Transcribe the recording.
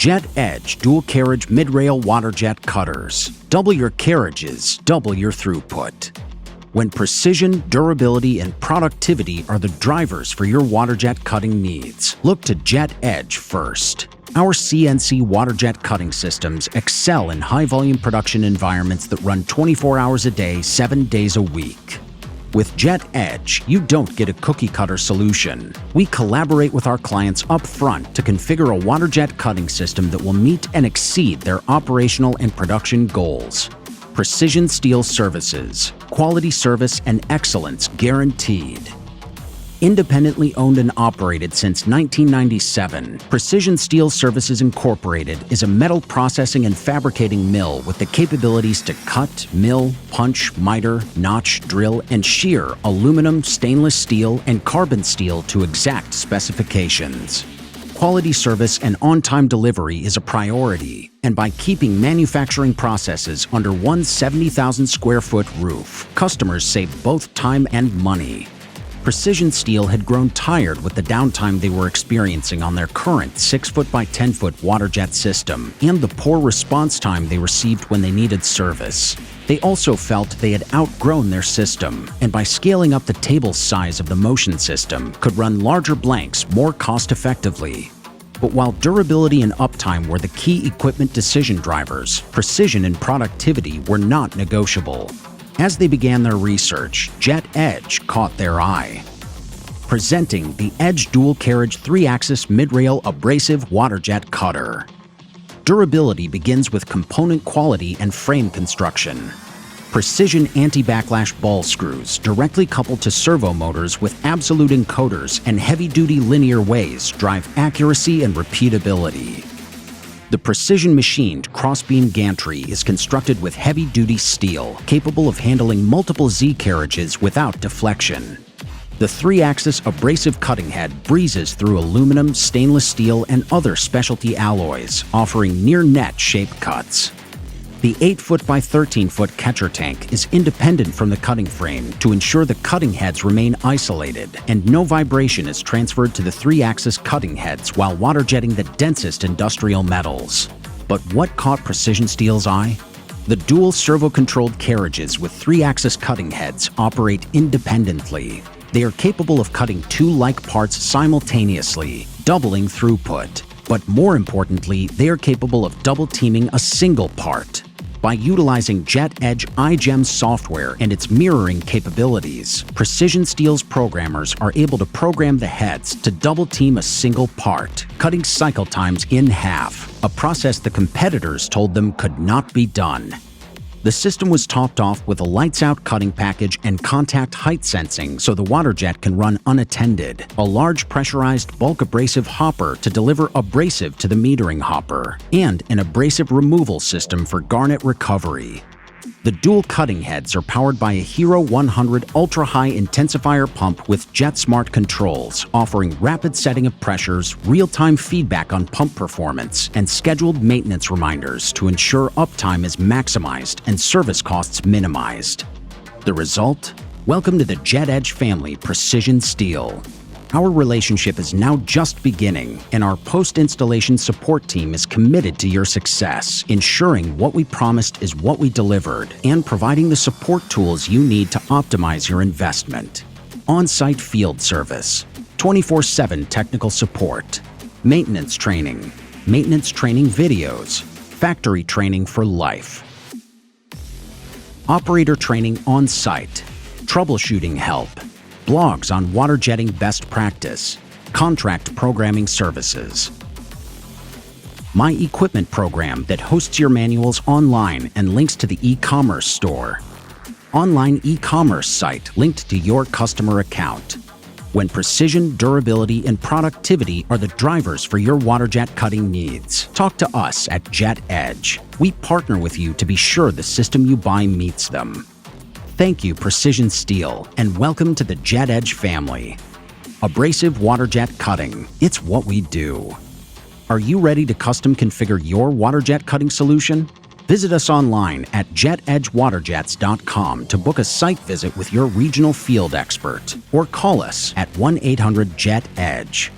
Jet Edge Dual Carriage Mid Rail Waterjet Cutters. Double your carriages, double your throughput. When precision, durability, and productivity are the drivers for your waterjet cutting needs, look to Jet Edge first. Our CNC waterjet cutting systems excel in high-volume production environments that run 24 hours a day, 7 days a week. With Jet Edge, you don't get a cookie-cutter solution. We collaborate with our clients up front to configure a waterjet cutting system that will meet and exceed their operational and production goals. Precision steel services, quality service and excellence guaranteed. Independently owned and operated since 1997, Precision Steel Services Incorporated is a metal processing and fabricating mill with the capabilities to cut, mill, punch, miter, notch, drill, and shear aluminum, stainless steel, and carbon steel to exact specifications. Quality service and on-time delivery is a priority, and by keeping manufacturing processes under one 70,000 square foot roof, customers save both time and money. Precision Steel had grown tired with the downtime they were experiencing on their current 6-foot by 10-foot waterjet system and the poor response time they received when they needed service. They also felt they had outgrown their system, and by scaling up the table size of the motion system, could run larger blanks more cost-effectively. But while durability and uptime were the key equipment decision drivers, precision and productivity were not negotiable. As they began their research, Jet Edge caught their eye. Presenting the Edge Dual Carriage 3-axis mid-rail abrasive waterjet cutter. Durability begins with component quality and frame construction. Precision anti-backlash ball screws directly coupled to servo motors with absolute encoders and heavy-duty linear ways drive accuracy and repeatability. The precision-machined cross-beam gantry is constructed with heavy-duty steel, capable of handling multiple Z-carriages without deflection. The 3-axis abrasive cutting head breezes through aluminum, stainless steel, and other specialty alloys, offering near-net shape cuts. The 8-foot by 13-foot catcher tank is independent from the cutting frame to ensure the cutting heads remain isolated and no vibration is transferred to the 3-axis cutting heads while waterjetting the densest industrial metals. But what caught Precision Steel's eye? The dual servo-controlled carriages with 3-axis cutting heads operate independently. They are capable of cutting 2 like parts simultaneously, doubling throughput. But more importantly, they are capable of double-teaming a single part. By utilizing Jet Edge iGEM software and its mirroring capabilities, Precision Steel's programmers are able to program the heads to double-team a single part, cutting cycle times in half, a process the competitors told them could not be done. The system was topped off with a lights-out cutting package and contact height sensing so the waterjet can run unattended, a large pressurized bulk abrasive hopper to deliver abrasive to the metering hopper, and an abrasive removal system for garnet recovery. The dual cutting heads are powered by a Hero 100 ultra-high intensifier pump with JetSmart controls, offering rapid setting of pressures, real-time feedback on pump performance, and scheduled maintenance reminders to ensure uptime is maximized and service costs minimized. The result? Welcome to the Jet Edge family Precision Steel. Our relationship is now just beginning, and our post-installation support team is committed to your success, ensuring what we promised is what we delivered, and providing the support tools you need to optimize your investment. On-site field service, 24/7 technical support, maintenance training videos, factory training for life, operator training on-site, troubleshooting help, blogs on waterjetting best practice, contract programming services. My equipment program that hosts your manuals online and links to the e-commerce store. Online e-commerce site linked to your customer account. When precision, durability, and productivity are the drivers for your waterjet cutting needs, talk to us at Jet Edge. We partner with you to be sure the system you buy meets them. Thank you, Precision Steel, and welcome to the Jet Edge family. Abrasive waterjet cutting, it's what we do. Are you ready to custom configure your waterjet cutting solution? Visit us online at jetedgewaterjets.com to book a site visit with your regional field expert, or call us at 1-800-JET-EDGE.